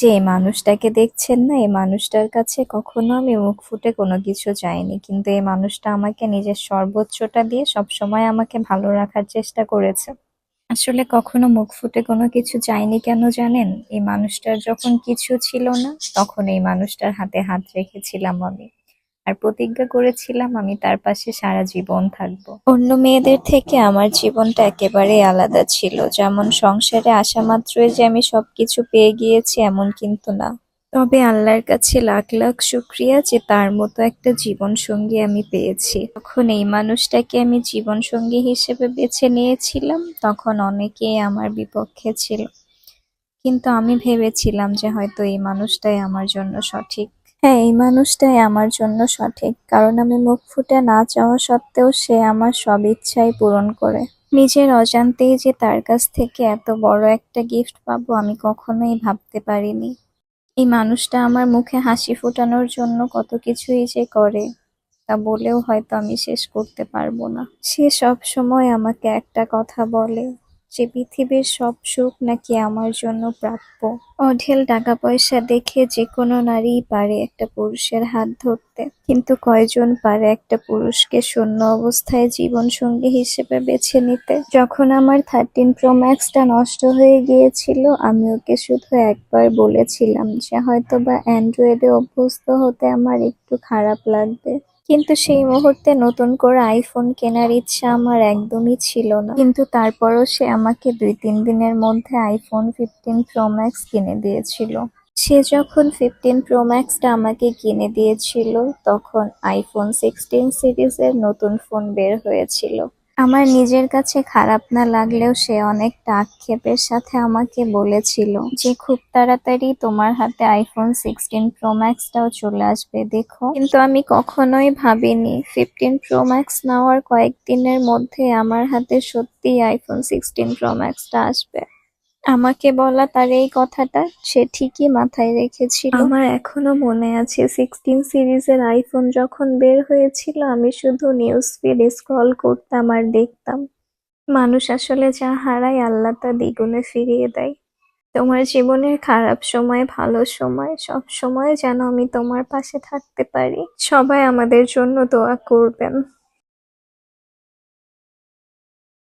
যে এই মানুষটাকে দেখছেন না, এই মানুষটার কাছে কখনো আমি মুখ ফুটে কোনো কিছু চাইনি, কিন্তু এই মানুষটা আমাকে নিজের সর্বোচ্চটা দিয়ে সবসময় আমাকে ভালো রাখার চেষ্টা করেছে। আসলে কখনো মুখ ফুটে কোনো কিছু চাইনি কেন জানেন? এই মানুষটার যখন কিছু ছিল না, তখন এই মানুষটার হাতে হাত রেখেছিলাম আমি, আর প্রতিজ্ঞা করেছিলাম আমি তার পাশে সারা জীবন থাকবো। অন্য মেয়েদের থেকে আমার জীবনটা একেবারেই আলাদা ছিল। যেমন সংসারে আসা মাত্রই যে আমি সবকিছু পেয়ে গিয়েছি এমন কিন্তু না। তবে আল্লাহর কাছে লাখ লাখ শুকরিয়া যে তার মতো একটা জীবন সঙ্গী আমি পেয়েছি। যখন এই মানুষটাকে আমি জীবন সঙ্গী হিসেবে বেছে নিয়েছিলাম, তখন অনেকেই আমার বিপক্ষে ছিল, কিন্তু আমি ভেবেছিলাম যে হয়তো এই মানুষটাই আমার জন্য সঠিক। হ্যাঁ, এই মানুষটাই আমার জন্য সঠিক, কারণ আমি মুখ ফুটে না চাওয়া সত্ত্বেও সে আমার সব ইচ্ছাই পূরণ করে। নিজের অজান্তেই যে তার কাছ থেকে এত বড় একটা গিফট পাবো আমি কখনোই ভাবতে পারিনি। এই মানুষটা আমার মুখে হাসি ফোটানোর জন্য কত কিছুই যে করে, তা বলেও হয়তো আমি শেষ করতে পারবো না। সে সব সময় আমাকে একটা কথা বলে যে পৃথিবীর সব সুখ নাকি আমার জন্য প্রাপ্য। অঢেল টাকা পয়সা দেখে যে কোনো নারীই পারে একটা পুরুষের হাত ধরতে, কিন্তু কয়জন পারে একটা পুরুষকে শূন্য অবস্থায় জীবন সঙ্গী হিসেবে বেছে নিতে? যখন আমার 13 Pro Max-টা নষ্ট হয়ে গিয়েছিল, আমি ওকে শুধু একবার বলেছিলাম যে হয়তোবা অ্যান্ড্রয়েডে অভ্যস্ত হতে আমার একটু খারাপ লাগবে, কিন্তু সেই মুহূর্তে নতুন করে আইফোন কেনার ইচ্ছা আমার একদমই ছিল না। কিন্তু তারপরও সে আমাকে 2-3 দিনের মধ্যে আইফোন 15 Pro Max কিনে দিয়েছিল। সে যখন 15 Pro Max-টা আমাকে কিনে দিয়েছিল, তখন আইফোন 16 সিরিজের নতুন ফোন বের হয়েছিল। আমার নিজের কাছে খারাপ না লাগলেও সে অনেকটা আক্ষেপের সাথে আমাকে বলেছিল যে খুব তাড়াতাড়ি তোমার হাতে আইফোন 16 Pro Max-টাও চলে আসবে, দেখো। কিন্তু আমি কখনোই ভাবিনি 15 Pro Max নেওয়ার কয়েকদিনের মধ্যে আমার হাতে সত্যিই আইফোন 16 Pro Max-টা আসবে। আমাকে বলা তার এই কথাটা সে ঠিকই মাথায় রেখেছিল। আমার এখনো মনে আছে 16 সিরিজের আইফোন যখন বের হয়েছিল, আমি শুধু নিউজ ফিড স্ক্রল করতাম আর দেখতাম মানুষ আসলে যা হারায় আল্লাহ তা দ্বিগুণে ফিরিয়ে দেয়। তোমার জীবনের খারাপ সময় ভালো সময় সব সময় যেন আমি তোমার পাশে থাকতে পারি। সবাই আমাদের জন্য দোয়া করবেন।